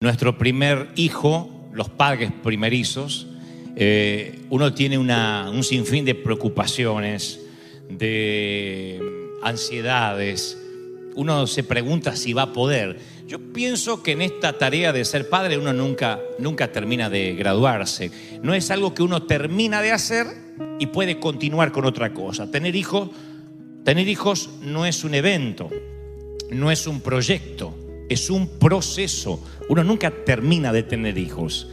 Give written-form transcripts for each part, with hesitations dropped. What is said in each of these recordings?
Nuestro primer hijo, los padres primerizos, uno tiene un sinfín de preocupaciones, de ansiedades. Uno se pregunta si va a poder. Yo pienso que en esta tarea de ser padre uno nunca termina de graduarse. No es algo que uno termina de hacer y puede continuar con otra cosa. Tener hijos no es un evento, no es un proyecto, es un proceso. Uno nunca termina de tener hijos.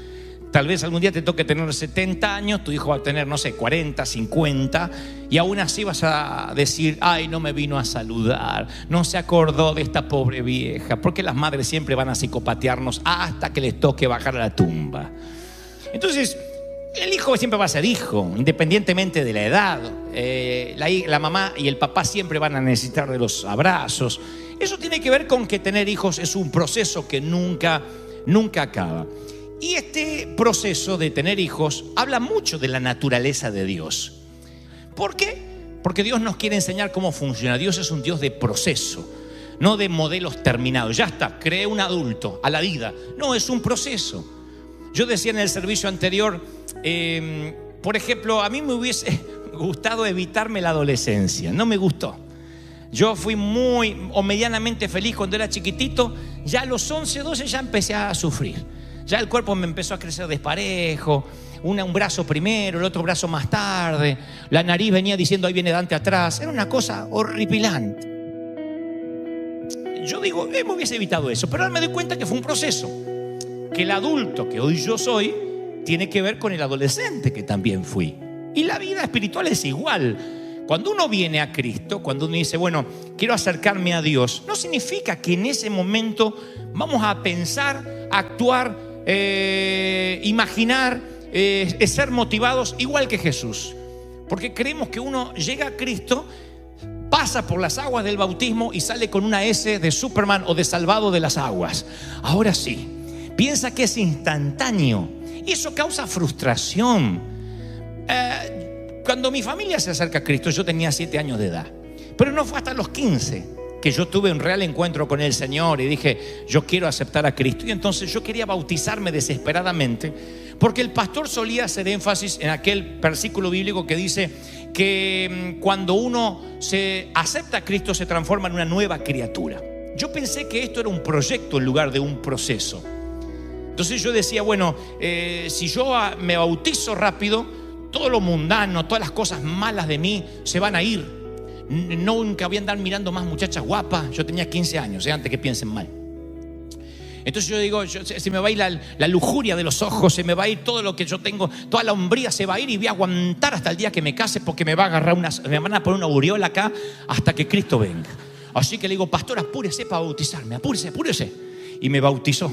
Tal vez algún día te toque tener 70 años, tu hijo va a tener, 40, 50, y aún así vas a decir: ay, no me vino a saludar, no se acordó de esta pobre vieja. Porque las madres siempre van a psicopatearnos hasta que les toque bajar a la tumba. Entonces, el hijo siempre va a ser hijo, independientemente de la edad. La mamá y el papá siempre van a necesitar de los abrazos. Eso tiene que ver con que tener hijos es un proceso que nunca acaba. Y este proceso de tener hijos habla mucho de la naturaleza de Dios. ¿Por qué? Porque Dios nos quiere enseñar cómo funciona. Dios es un Dios de proceso, no de modelos terminados. Ya está, creé un adulto a la vida. No, es un proceso. Yo decía en el servicio anterior, por ejemplo, a mí me hubiese gustado evitarme la adolescencia. No me gustó. Yo fui muy o medianamente feliz cuando era chiquitito. Ya a los 11, 12 ya empecé a sufrir. Ya el cuerpo me empezó a crecer desparejo, un brazo primero, el otro brazo más tarde. La nariz venía diciendo: ahí viene Dante atrás. Era una cosa horripilante. Yo digo, me hubiese evitado eso. Pero ahora me doy cuenta que fue un proceso. Que el adulto que hoy yo soy tiene que ver con el adolescente que también fui. Y la vida espiritual es igual. Cuando uno viene a Cristo, cuando uno dice: bueno, quiero acercarme a Dios, no significa que en ese momento vamos a pensar, actuar, imaginar, ser motivados igual que Jesús. Porque creemos que uno llega a Cristo, pasa por las aguas del bautismo y sale con una S de Superman o de salvado de las aguas. Ahora sí, piensa que es instantáneo y eso causa frustración. Cuando mi familia se acerca a Cristo, yo tenía 7 años de edad, pero no fue hasta los 15 que yo tuve un real encuentro con el Señor y dije: yo quiero aceptar a Cristo. Y entonces yo quería bautizarme desesperadamente, porque el pastor solía hacer énfasis en aquel versículo bíblico que dice que cuando uno se acepta a Cristo se transforma en una nueva criatura. Yo pensé que esto era un proyecto en lugar de un proceso. Entonces yo decía: bueno, si yo me bautizo rápido, todo lo mundano, todas las cosas malas de mí se van a ir. Nunca voy a andar mirando más muchachas guapas. Yo tenía 15 años, antes que piensen mal. Entonces yo digo, se me va a ir la lujuria de los ojos, se me va a ir todo lo que yo tengo, toda la hombría se va a ir, y voy a aguantar hasta el día que me case, porque me va a agarrar me van a poner una aureola acá hasta que Cristo venga. Así que le digo: pastor, apúrese para bautizarme, apúrese. Y me bautizó.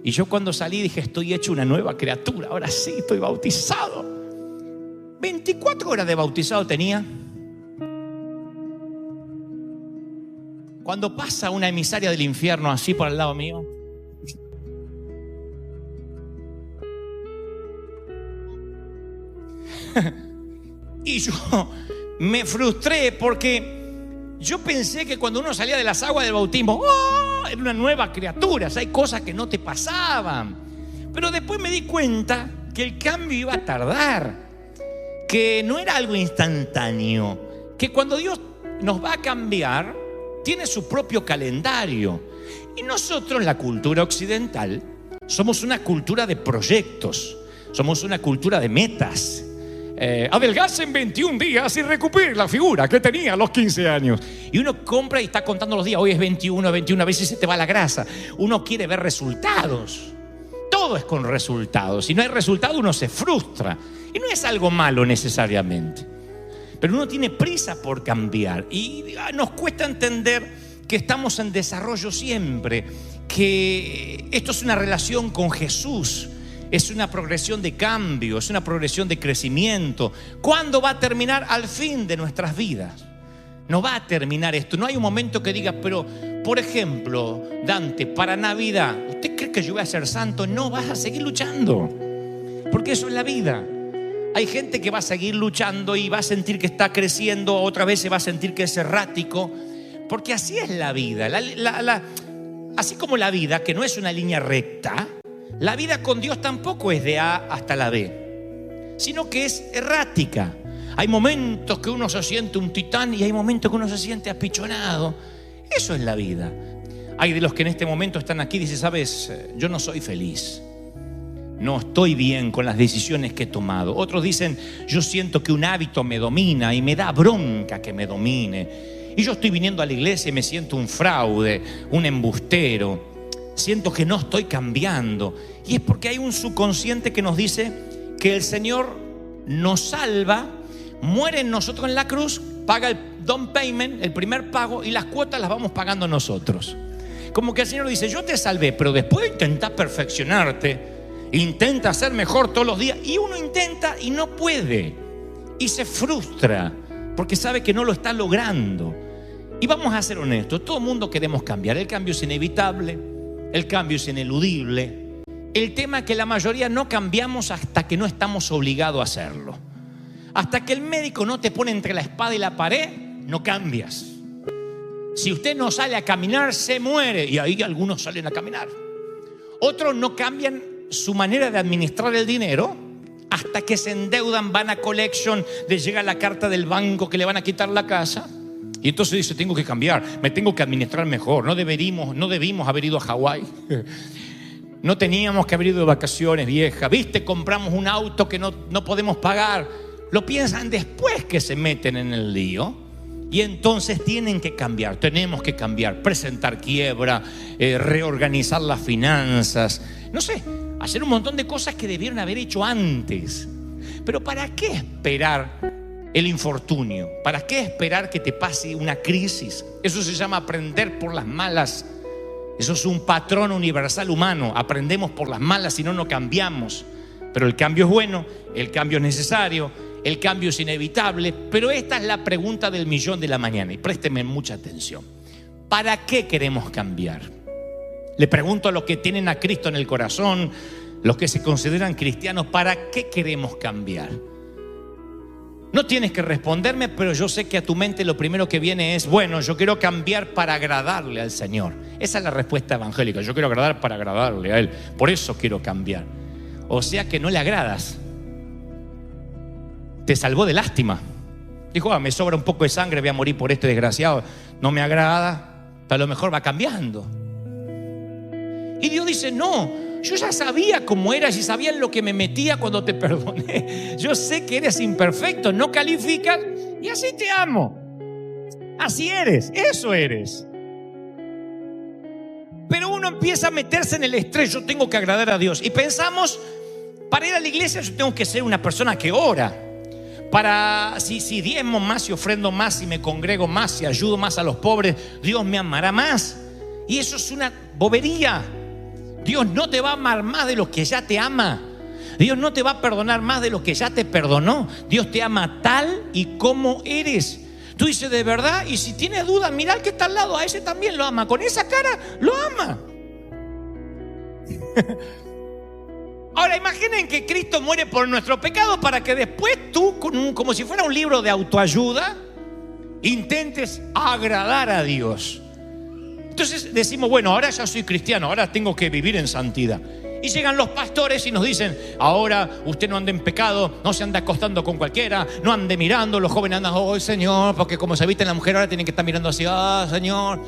Y yo cuando salí dije: estoy hecho una nueva criatura, ahora sí estoy bautizado. 24 horas de bautizado tenía. Cuando pasa una emisaria del infierno así por al lado mío, y yo me frustré porque yo pensé que cuando uno salía de las aguas del bautismo, era una nueva criatura. O sea, hay cosas que no te pasaban. Pero después me di cuenta que el cambio iba a tardar, que no era algo instantáneo, que cuando Dios nos va a cambiar tiene su propio calendario. Y nosotros, la cultura occidental, somos una cultura de proyectos, somos una cultura de metas. Adelgace en 21 días y recupere la figura que tenía a los 15 años. Y uno compra y está contando los días. Hoy es 21, a veces se te va la grasa. Uno quiere ver resultados. Todo es con resultados. Si no hay resultado, uno se frustra. Y no es algo malo necesariamente, pero uno tiene prisa por cambiar. Y nos cuesta entender que estamos en desarrollo siempre, que esto es una relación con Jesús. Es una progresión de cambio, es una progresión de crecimiento. ¿Cuándo va a terminar? Al fin de nuestras vidas. No va a terminar esto. No hay un momento que diga: pero, por ejemplo, Dante, para Navidad, ¿usted cree que yo voy a ser santo? No, vas a seguir luchando, porque eso es la vida. Hay gente que va a seguir luchando y va a sentir que está creciendo, otra vez se va a sentir que es errático, porque así es la vida. así como la vida, que no es una línea recta, la vida con Dios tampoco es de A hasta la B, sino que es errática. Hay momentos que uno se siente un titán y hay momentos que uno se siente apichonado. Eso es la vida. Hay de los que en este momento están aquí y dicen, sabes, yo no soy feliz, no estoy bien con las decisiones que he tomado. Otros dicen, yo siento que un hábito me domina y me da bronca que me domine. Y yo estoy viniendo a la iglesia y me siento un fraude, un embustero. Siento que no estoy cambiando. Y es porque hay un subconsciente que nos dice que el Señor nos salva, muere en nosotros en la cruz, paga el down payment, el primer pago, y las cuotas las vamos pagando nosotros. Como que el Señor dice, yo te salvé, pero después intentás perfeccionarte, intenta ser mejor todos los días, y uno intenta y no puede, y se frustra porque sabe que no lo está logrando. Y vamos a ser honestos, todo el mundo queremos cambiar. El cambio es inevitable, el cambio es ineludible. El tema es que la mayoría no cambiamos hasta que no estamos obligados a hacerlo. Hasta que el médico no te pone entre la espada y la pared, no cambias. Si usted no sale a caminar, se muere. Y ahí algunos salen a caminar. Otros no cambian su manera de administrar el dinero hasta que se endeudan, van a collection, les llega la carta del banco que le van a quitar la casa. Y entonces dice, tengo que cambiar, me tengo que administrar mejor. No debimos haber ido a Hawái. No teníamos que haber ido de vacaciones, vieja. ¿Viste? Compramos un auto que no podemos pagar. Lo piensan después que se meten en el lío. Y entonces tienen que cambiar, tenemos que cambiar, presentar quiebra, reorganizar las finanzas, no sé, hacer un montón de cosas que debieron haber hecho antes. Pero ¿para qué esperar el infortunio? ¿Para qué esperar que te pase una crisis? Eso se llama aprender por las malas. Eso es un patrón universal humano. Aprendemos por las malas y no cambiamos. Pero el cambio es bueno, el cambio es necesario, el cambio es inevitable. Pero esta es la pregunta del millón de la mañana, y présteme mucha atención. ¿Para qué queremos cambiar? Le pregunto a los que tienen a Cristo en el corazón, los que se consideran cristianos, ¿para qué queremos cambiar? No tienes que responderme, pero yo sé que a tu mente lo primero que viene es, bueno, yo quiero cambiar para agradarle al Señor. Esa es la respuesta evangélica. Yo quiero agradar para agradarle a Él. Por eso quiero cambiar. O sea que no le agradas. Te salvó de lástima. Dijo, me sobra un poco de sangre, voy a morir por este desgraciado. No me agrada, pero a lo mejor va cambiando. Y Dios dice, no, yo ya sabía cómo eras y sabía en lo que me metía cuando te perdoné. Yo sé que eres imperfecto, no calificas, y así te amo. Así eres, eso eres. Pero uno empieza a meterse en el estrés, yo tengo que agradar a Dios. Y pensamos, para ir a la iglesia yo tengo que ser una persona que ora. Para si diezmo más, si ofrendo más, si me congrego más, si ayudo más a los pobres, Dios me amará más. Y eso es una bobería. Dios no te va a amar más de lo que ya te ama. Dios no te va a perdonar más de lo que ya te perdonó. Dios te ama tal y como eres. Tú dices, ¿de verdad? Y si tienes dudas, mira al que está al lado, a ese también lo ama. Con esa cara lo ama. Ahora imaginen que Cristo muere por nuestro pecado para que después tú, como si fuera un libro de autoayuda, intentes agradar a Dios. Entonces decimos, bueno, ahora ya soy cristiano, ahora tengo que vivir en santidad. Y llegan los pastores y nos dicen, ahora usted no ande en pecado, no se anda acostando con cualquiera, no ande mirando. Los jóvenes andan, oh Señor, porque como se viste en la mujer ahora tienen que estar mirando así, Señor.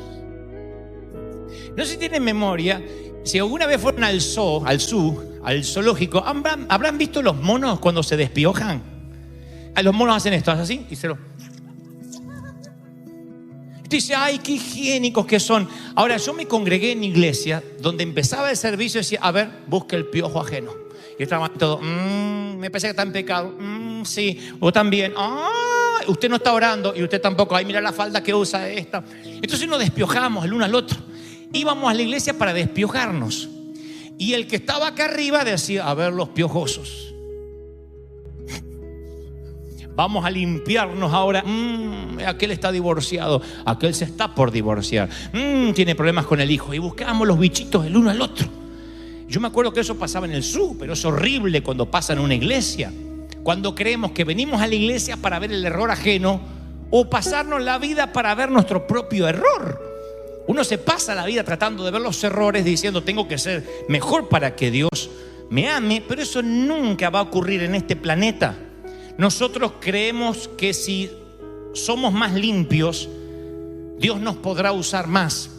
No sé si tienen memoria, si alguna vez fueron al zoológico, ¿habrán visto los monos cuando se despiojan? Los monos hacen esto, así, y se lo... Dice, ay, qué higiénicos que son. Ahora, yo me congregué en iglesia donde empezaba el servicio y decía, a ver, busque el piojo ajeno. Y estaban todos, me parece que está en pecado. Sí, o también, usted no está orando y usted tampoco. Ay, mira la falda que usa esta. Entonces nos despiojábamos el uno al otro. Íbamos a la iglesia para despiojarnos. Y el que estaba acá arriba decía, a ver los piojosos. Vamos a limpiarnos ahora. Aquel está divorciado, aquel se está por divorciar. Tiene problemas con el hijo. Y buscábamos los bichitos el uno al otro. Yo me acuerdo que eso pasaba en el sur, pero es horrible cuando pasa en una iglesia. Cuando creemos que venimos a la iglesia para ver el error ajeno o pasarnos la vida para ver nuestro propio error. Uno se pasa la vida tratando de ver los errores, diciendo tengo que ser mejor para que Dios me ame, pero eso nunca va a ocurrir en este planeta. Nosotros creemos que si somos más limpios, Dios nos podrá usar más.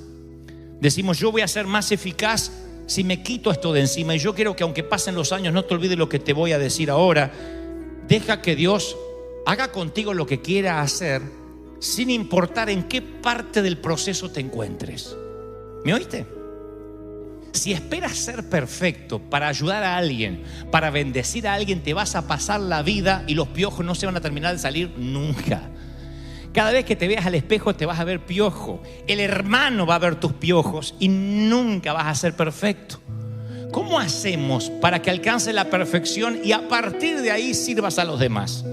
Decimos, yo voy a ser más eficaz si me quito esto de encima. Y yo quiero que aunque pasen los años, no te olvides lo que te voy a decir ahora. Deja que Dios haga contigo lo que quiera hacer, sin importar en qué parte del proceso te encuentres. ¿Me oíste? Si esperas ser perfecto para ayudar a alguien, para bendecir a alguien, te vas a pasar la vida y los piojos no se van a terminar de salir nunca. Cada vez que te veas al espejo te vas a ver piojo. El hermano va a ver tus piojos y nunca vas a ser perfecto. ¿Cómo hacemos para que alcance la perfección y a partir de ahí sirvas a los demás?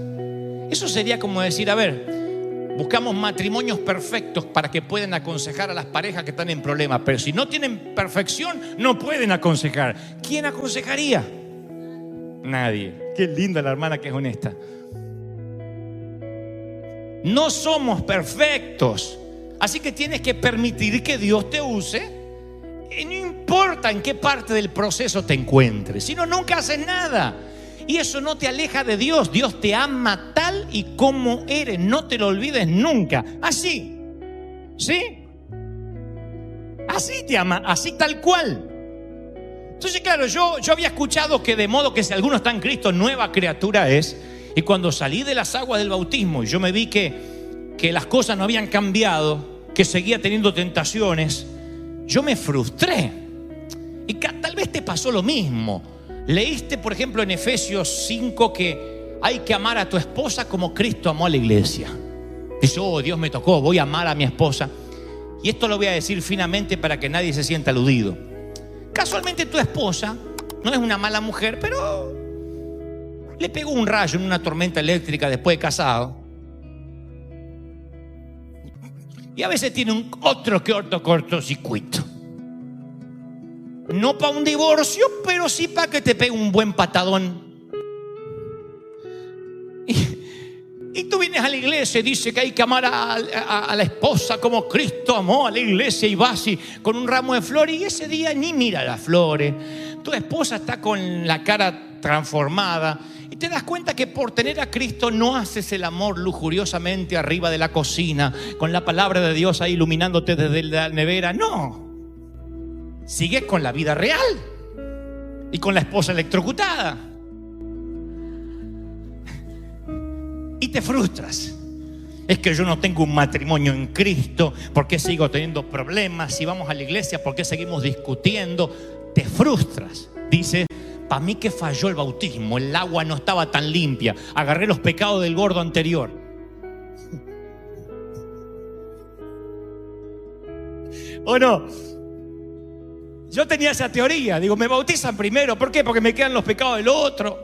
Eso sería como decir, a ver, buscamos matrimonios perfectos para que puedan aconsejar a las parejas que están en problemas, pero si no tienen perfección, no pueden aconsejar. ¿Quién aconsejaría? Nadie. Qué linda la hermana que es honesta. No somos perfectos, así que tienes que permitir que Dios te use, y no importa en qué parte del proceso te encuentres, si no, nunca haces nada. Y eso no te aleja de Dios. Dios te ama tal y como eres. No te lo olvides nunca. Así. ¿Sí? Así te ama. Así tal cual. Entonces, claro, yo había escuchado que de modo que si alguno está en Cristo, nueva criatura es. Y cuando salí de las aguas del bautismo y yo me vi que las cosas no habían cambiado, que seguía teniendo tentaciones, yo me frustré. Y tal vez te pasó lo mismo. Leíste, por ejemplo, en Efesios 5 que hay que amar a tu esposa como Cristo amó a la iglesia. Dice, oh, Dios me tocó, voy a amar a mi esposa. Y esto lo voy a decir finamente para que nadie se sienta aludido. Casualmente tu esposa no es una mala mujer, pero le pegó un rayo en una tormenta eléctrica después de casado. Y a veces tiene otro cortocircuito. No para un divorcio, pero sí para que te pegue un buen patadón. Y tú vienes a la iglesia y dice que hay que amar a la esposa como Cristo amó a la iglesia, y vas con un ramo de flores y ese día ni mira las flores. Tu esposa está con la cara transformada y te das cuenta que por tener a Cristo no haces el amor lujuriosamente arriba de la cocina con la palabra de Dios ahí iluminándote desde la nevera. No. Sigues con la vida real y con la esposa electrocutada. Y te frustras. Es que yo no tengo un matrimonio en Cristo. ¿Por qué sigo teniendo problemas? Si vamos a la iglesia, ¿por qué seguimos discutiendo? Te frustras. Dices, para mí que falló el bautismo. El agua no estaba tan limpia. Agarré los pecados del gordo anterior. ¿O no? Yo tenía esa teoría. Digo, me bautizan primero. ¿Por qué? Porque me quedan los pecados del otro.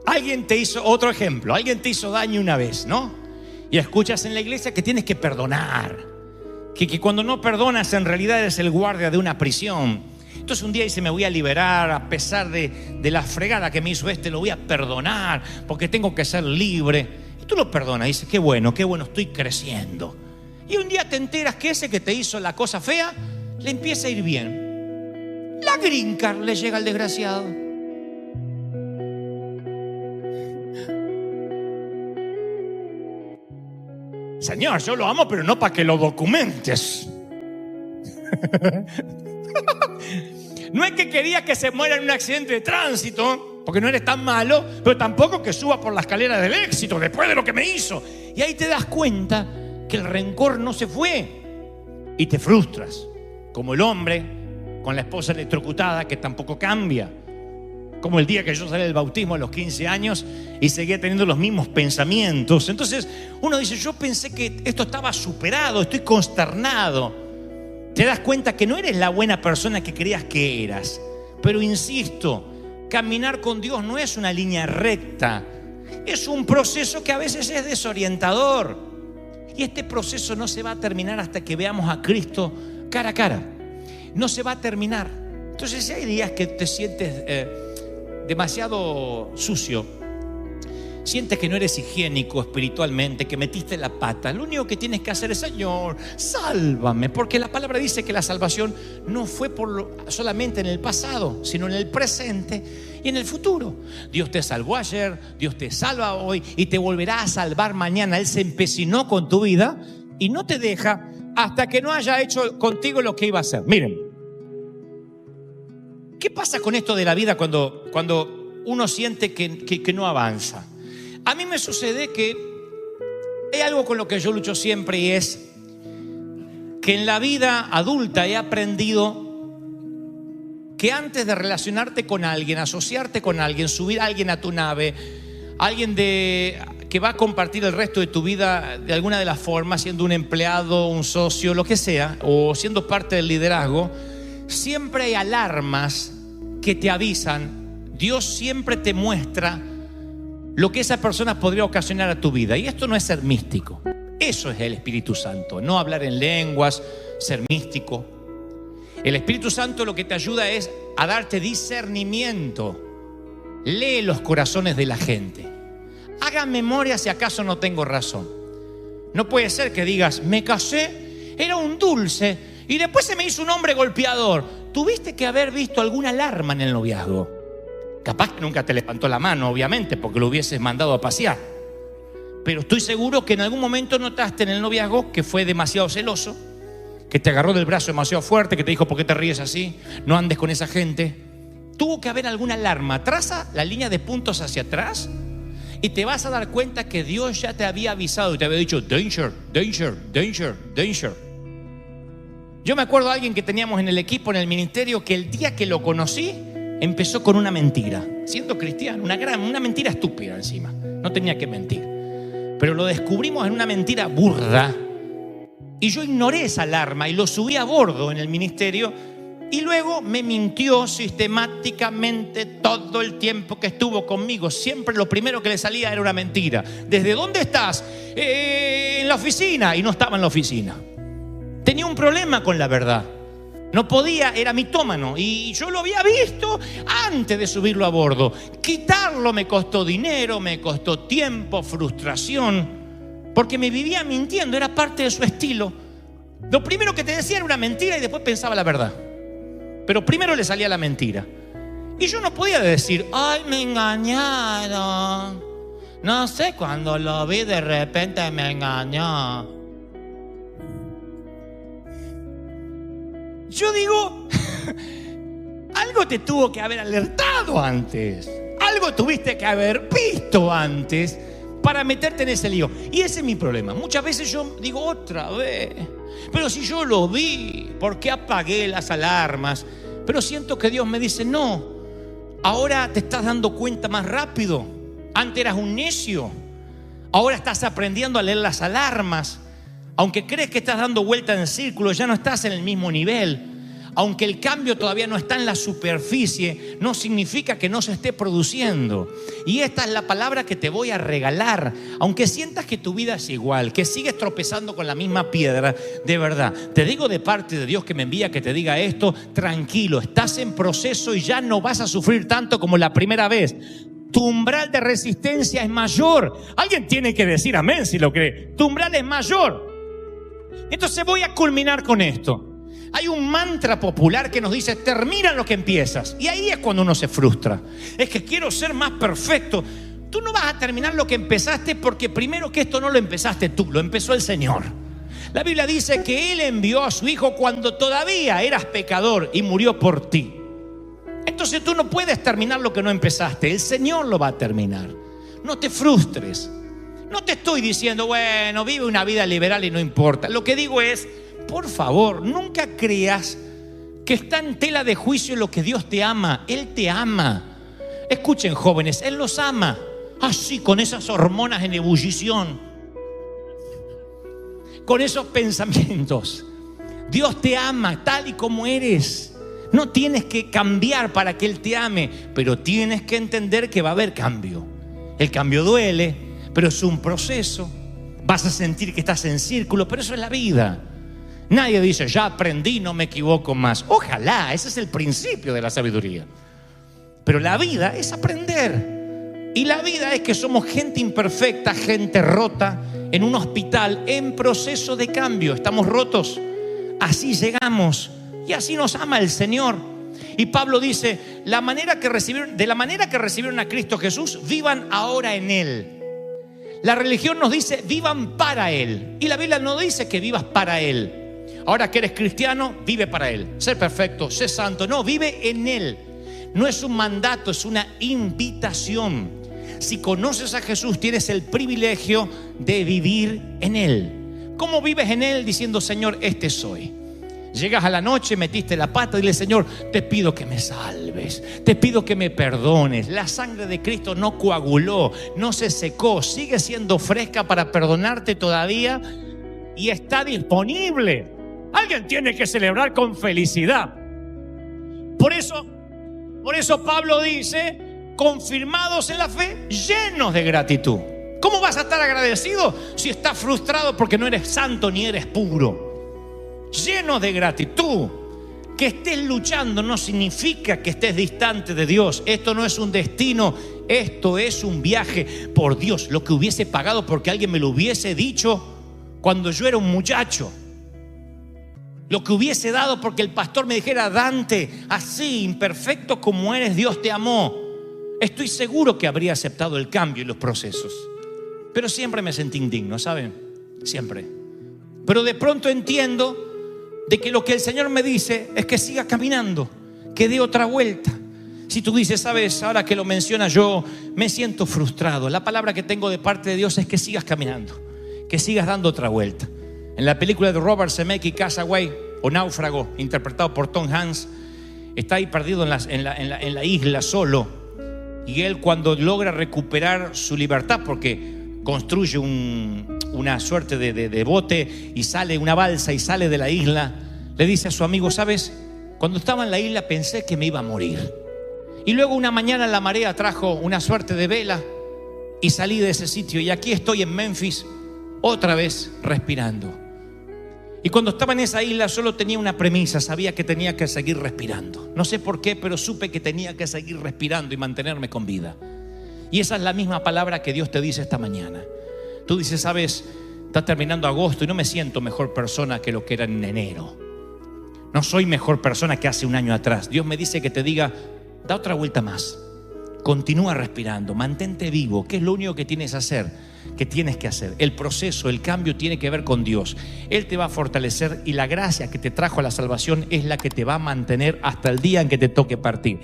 Alguien te hizo, otro ejemplo, alguien te hizo daño una vez, ¿no? Y escuchas en la iglesia que tienes que perdonar. Que cuando no perdonas en realidad eres el guardia de una prisión. Entonces un día dice, me voy a liberar a pesar de la fregada que me hizo lo voy a perdonar porque tengo que ser libre. Tú lo perdonas, dices, qué bueno, estoy creciendo. Y un día te enteras que ese que te hizo la cosa fea le empieza a ir bien. La green card le llega al desgraciado. Señor, yo lo amo, pero no para que lo documentes. No es que quería que se muera en un accidente de tránsito, porque no eres tan malo, pero tampoco que suba por la escalera del éxito después de lo que me hizo. Y ahí te das cuenta que el rencor no se fue y te frustras, como el hombre con la esposa electrocutada que tampoco cambia, como el día que yo salí del bautismo a los 15 años y seguía teniendo los mismos pensamientos. Entonces uno dice, yo pensé que esto estaba superado, estoy consternado. Te das cuenta que no eres la buena persona que creías que eras. Pero insisto, caminar con Dios no es una línea recta. Es un proceso que a veces es desorientador. Y este proceso no se va a terminar hasta que veamos a Cristo cara a cara. No se va a terminar. Entonces, si hay días que te sientes demasiado sucio, sientes que no eres higiénico espiritualmente, que metiste la pata, lo único que tienes que hacer es: Señor, sálvame. Porque la palabra dice que la salvación no fue solamente en el pasado, sino en el presente y en el futuro. Dios te salvó ayer, Dios te salva hoy y te volverá a salvar mañana. Él se empecinó con tu vida y no te deja hasta que no haya hecho contigo lo que iba a hacer. Miren, ¿qué pasa con esto de la vida cuando uno siente que no avanza? A mí me sucede que hay algo con lo que yo lucho siempre, y es que en la vida adulta he aprendido que antes de relacionarte con alguien, asociarte con alguien, subir a alguien a tu nave, alguien que va a compartir el resto de tu vida de alguna de las formas, siendo un empleado, un socio, lo que sea, o siendo parte del liderazgo, siempre hay alarmas que te avisan. Dios siempre te muestra lo que esa persona podría ocasionar a tu vida. Y esto no es ser místico, eso es el Espíritu Santo. No hablar en lenguas, ser místico. El Espíritu Santo lo que te ayuda es a darte discernimiento. Lee los corazones de la gente. Haga memoria si acaso no tengo razón. No puede ser que digas: me casé, era un dulce y después se me hizo un hombre golpeador. Tuviste que haber visto alguna alarma en el noviazgo. Capaz que nunca te levantó la mano, obviamente, porque lo hubieses mandado a pasear. Pero estoy seguro que en algún momento notaste en el noviazgo que fue demasiado celoso, que te agarró del brazo demasiado fuerte, que te dijo: ¿por qué te ríes así? No andes con esa gente. Tuvo que haber alguna alarma. Traza la línea de puntos hacia atrás y te vas a dar cuenta que Dios ya te había avisado y te había dicho: danger, danger, danger, danger. Yo me acuerdo de alguien que teníamos en el equipo, en el ministerio, que el día que lo conocí empezó con una mentira, siendo cristiano, una mentira estúpida encima. No tenía que mentir, pero lo descubrimos en una mentira burda. Y yo ignoré esa alarma y lo subí a bordo en el ministerio. Y luego me mintió sistemáticamente todo el tiempo que estuvo conmigo. Siempre lo primero que le salía era una mentira. ¿Desde dónde estás? En la oficina. Y no estaba en la oficina. Tenía un problema con la verdad. No podía, era mitómano. Y yo lo había visto antes de subirlo a bordo. Quitarlo me costó dinero, me costó tiempo, frustración, porque me vivía mintiendo, era parte de su estilo. Lo primero que te decía era una mentira y después pensaba la verdad. Pero primero le salía la mentira. Y yo no podía decir: ay, me engañaron. No sé, cuando lo vi de repente me engañó. Yo digo, algo te tuvo que haber alertado antes. Algo tuviste que haber visto antes para meterte en ese lío. Y ese es mi problema. Muchas veces yo digo: otra vez. Pero si yo lo vi, ¿por qué apagué las alarmas? Pero siento que Dios me dice: no, ahora te estás dando cuenta más rápido. Antes eras un necio. Ahora estás aprendiendo a leer las alarmas. Aunque crees que estás dando vuelta en círculo, ya no estás en el mismo nivel. Aunque el cambio todavía no está en la superficie, no significa que no se esté produciendo. Y esta es la palabra que te voy a regalar. Aunque sientas que tu vida es igual, que sigues tropezando con la misma piedra, de verdad, te digo de parte de Dios que me envía que te diga esto: tranquilo, estás en proceso y ya no vas a sufrir tanto como la primera vez. Tu umbral de resistencia es mayor. Alguien tiene que decir amén si lo cree. Tu umbral es mayor. Entonces voy a culminar con esto. Hay un mantra popular que nos dice: termina lo que empiezas. Y ahí es cuando uno se frustra. Es que quiero ser más perfecto. Tú no vas a terminar lo que empezaste, porque primero que esto no lo empezaste tú, lo empezó el Señor. La Biblia dice que Él envió a su Hijo cuando todavía eras pecador y murió por ti. Entonces tú no puedes terminar lo que no empezaste. El Señor lo va a terminar. No te frustres. No te estoy diciendo: bueno, vive una vida liberal y no importa. Lo que digo es: por favor, nunca creas que está en tela de juicio lo que Dios te ama. Él te ama. Escuchen, jóvenes, Él los ama. Así, con esas hormonas en ebullición, con esos pensamientos. Dios te ama tal y como eres. No tienes que cambiar para que Él te ame, pero tienes que entender que va a haber cambio. El cambio duele, pero es un proceso. Vas a sentir que estás en círculo, pero eso es la vida. Nadie dice: ya aprendí, no me equivoco más. Ojalá, ese es el principio de la sabiduría. Pero la vida es aprender. Y la vida es que somos gente imperfecta, gente rota, en un hospital, en proceso de cambio. Estamos rotos. Así llegamos y así nos ama el Señor. Y Pablo dice, de la manera que recibieron a Cristo Jesús, vivan ahora en Él. La religión nos dice, vivan para Él. Y la Biblia no dice que vivas para Él. Ahora que eres cristiano, vive para Él. Sé perfecto, sé santo. No, vive en Él. No es un mandato, es una invitación. Si conoces a Jesús, tienes el privilegio de vivir en Él. ¿Cómo vives en Él? Diciendo, Señor, este soy. Llegas a la noche, metiste la pata y dile, Señor, te pido que me salves, te pido que me perdones. La sangre de Cristo no coaguló, no se secó, sigue siendo fresca para perdonarte todavía y está disponible. Alguien tiene que celebrar con felicidad. Por eso Pablo dice, confirmados en la fe, llenos de gratitud. ¿Cómo vas a estar agradecido si estás frustrado porque no eres santo ni eres puro? Llenos de gratitud. Que estés luchando no significa que estés distante de Dios. Esto no es un destino, esto es un viaje por Dios. Lo que hubiese pagado porque alguien me lo hubiese dicho cuando yo era un muchacho. Lo que hubiese dado porque el pastor me dijera, Dante, así imperfecto como eres, Dios te amó. Estoy seguro que habría aceptado el cambio y los procesos. Pero siempre me sentí indigno, ¿saben? Siempre. Pero de pronto entiendo de que lo que el Señor me dice es que siga caminando, que dé otra vuelta. Si tú dices, sabes, ahora que lo mencionas, yo me siento frustrado. La palabra que tengo de parte de Dios es que sigas caminando, que sigas dando otra vuelta. En la película de Robert Zemeckis, Castaway o Náufrago, interpretado por Tom Hanks, está ahí perdido en la isla solo. Y él, cuando logra recuperar su libertad, porque construye una suerte de bote y sale una balsa y sale de la isla, le dice a su amigo, ¿sabes? Cuando estaba en la isla pensé que me iba a morir. Y luego una mañana la marea trajo una suerte de vela y salí de ese sitio. Y aquí estoy en Memphis, otra vez respirando. Y cuando estaba en esa isla solo tenía una premisa, sabía que tenía que seguir respirando. No sé por qué, pero supe que tenía que seguir respirando y mantenerme con vida. Y esa es la misma palabra que Dios te dice esta mañana. Tú dices, sabes, está terminando agosto y no me siento mejor persona que lo que era en enero. No soy mejor persona que hace un año atrás. Dios me dice que te diga, da otra vuelta más. Continúa respirando, mantente vivo, que es lo único que tienes que hacer. El proceso, el cambio tiene que ver con Dios. Él te va a fortalecer y la gracia que te trajo a la salvación es la que te va a mantener hasta el día en que te toque partir.